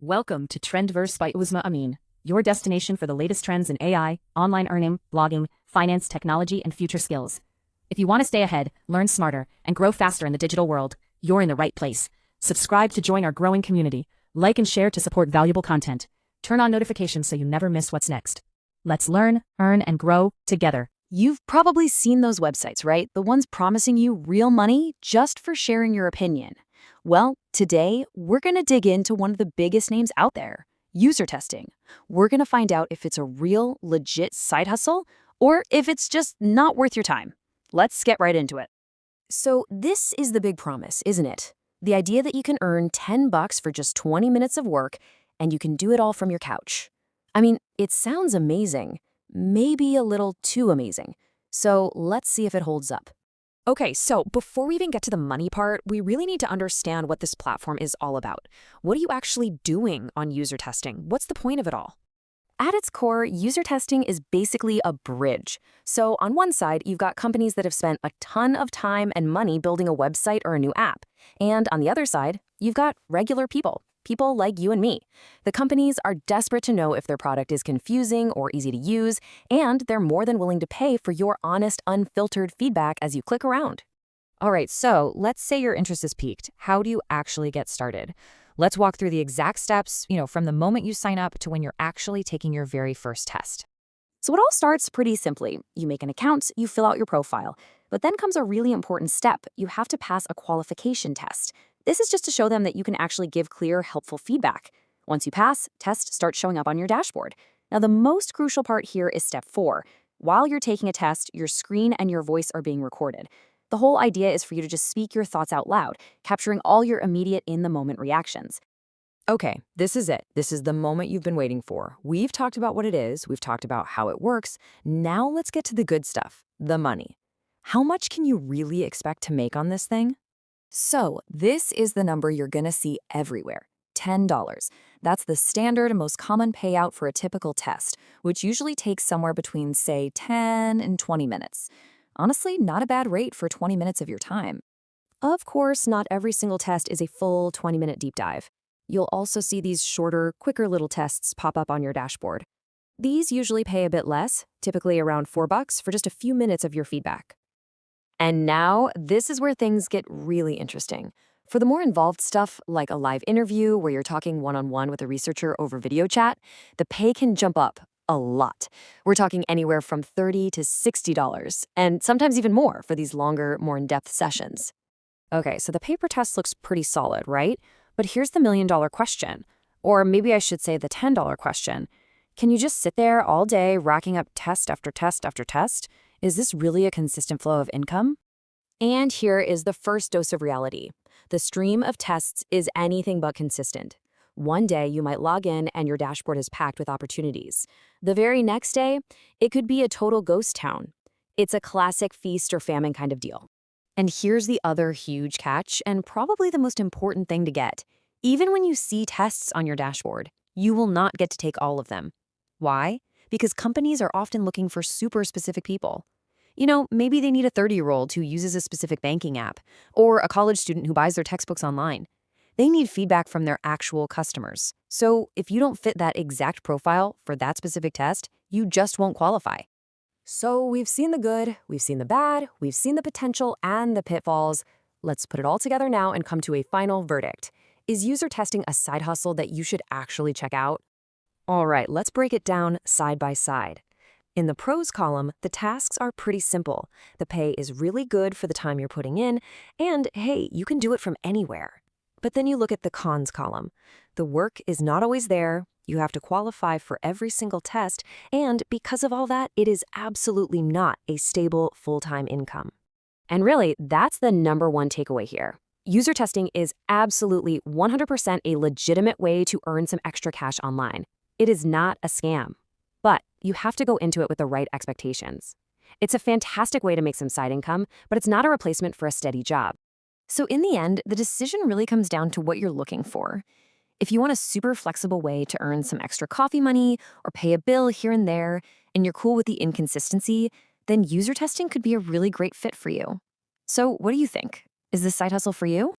Welcome to Trendverse by Uzma Amin, your destination for the latest trends in AI, online earning, blogging, finance, technology, and future skills. If you want to stay ahead, learn smarter, and grow faster in the digital world, you're in the right place. Subscribe to join our growing community. Like and share to support valuable content. Turn on notifications so you never miss what's next. Let's learn, earn, and grow together. You've probably seen those websites, right? The ones promising you real money just for sharing your opinion. Well, today, we're going to dig into one of the biggest names out there, UserTesting. We're going to find out if it's a real, legit side hustle or if it's just not worth your time. Let's get right into it. So this is the big promise, isn't it? The idea that you can earn $10 for just 20 minutes of work and you can do it all from your couch. I mean, it sounds amazing. Maybe a little too amazing. So let's see if it holds up. Okay, so before we even get to the money part, we really need to understand what this platform is all about. What are you actually doing on UserTesting? What's the point of it all? At its core, UserTesting is basically a bridge. So on one side, you've got companies that have spent a ton of time and money building a website or a new app. And on the other side, you've got regular people like you and me. The companies are desperate to know if their product is confusing or easy to use, and they're more than willing to pay for your honest, unfiltered feedback as you click around. All right, so let's say your interest is piqued. How do you actually get started? Let's walk through the exact steps, from the moment you sign up to when you're actually taking your very first test. So it all starts pretty simply. You make an account, you fill out your profile. But then comes a really important step. You have to pass a qualification test. This is just to show them that you can actually give clear, helpful feedback. Once you pass, tests start showing up on your dashboard. Now, the most crucial part here is step 4. While you're taking a test, your screen and your voice are being recorded. The whole idea is for you to just speak your thoughts out loud, capturing all your immediate in-the-moment reactions. Okay, this is it. This is the moment you've been waiting for. We've talked about what it is. We've talked about how it works. Now let's get to the good stuff, the money. How much can you really expect to make on this thing? So this is the number you're going to see everywhere, $10. That's the standard and most common payout for a typical test, which usually takes somewhere between, say, 10 and 20 minutes. Honestly, not a bad rate for 20 minutes of your time. Of course, not every single test is a full 20-minute deep dive. You'll also see these shorter, quicker little tests pop up on your dashboard. These usually pay a bit less, typically around $4 for just a few minutes of your feedback. And now, this is where things get really interesting. For the more involved stuff, like a live interview where you're talking one-on-one with a researcher over video chat, the pay can jump up a lot. We're talking anywhere from $30 to $60, and sometimes even more for these longer, more in-depth sessions. Okay, so the paper test looks pretty solid, right? But here's the million-dollar question. Or maybe I should say the $10 question. Can you just sit there all day racking up test after test after test? Is this really a consistent flow of income? And here is the first dose of reality. The stream of tests is anything but consistent. One day, you might log in and your dashboard is packed with opportunities. The very next day, it could be a total ghost town. It's a classic feast or famine kind of deal. And here's the other huge catch, and probably the most important thing to get. Even when you see tests on your dashboard, you will not get to take all of them. Why? Because companies are often looking for super specific people. Maybe they need a 30-year-old who uses a specific banking app, or a college student who buys their textbooks online. They need feedback from their actual customers. So if you don't fit that exact profile for that specific test, you just won't qualify. So we've seen the good, we've seen the bad, we've seen the potential and the pitfalls. Let's put it all together now and come to a final verdict. Is UserTesting a side hustle that you should actually check out? All right, let's break it down side by side. In the pros column, the tasks are pretty simple. The pay is really good for the time you're putting in, and hey, you can do it from anywhere. But then you look at the cons column. The work is not always there, you have to qualify for every single test, and because of all that, it is absolutely not a stable, full-time income. And really, that's the number one takeaway here. UserTesting is absolutely 100% a legitimate way to earn some extra cash online. It is not a scam, but you have to go into it with the right expectations. It's a fantastic way to make some side income, but it's not a replacement for a steady job. So in the end, the decision really comes down to what you're looking for. If you want a super flexible way to earn some extra coffee money or pay a bill here and there, and you're cool with the inconsistency, then UserTesting could be a really great fit for you. So what do you think? Is this side hustle for you?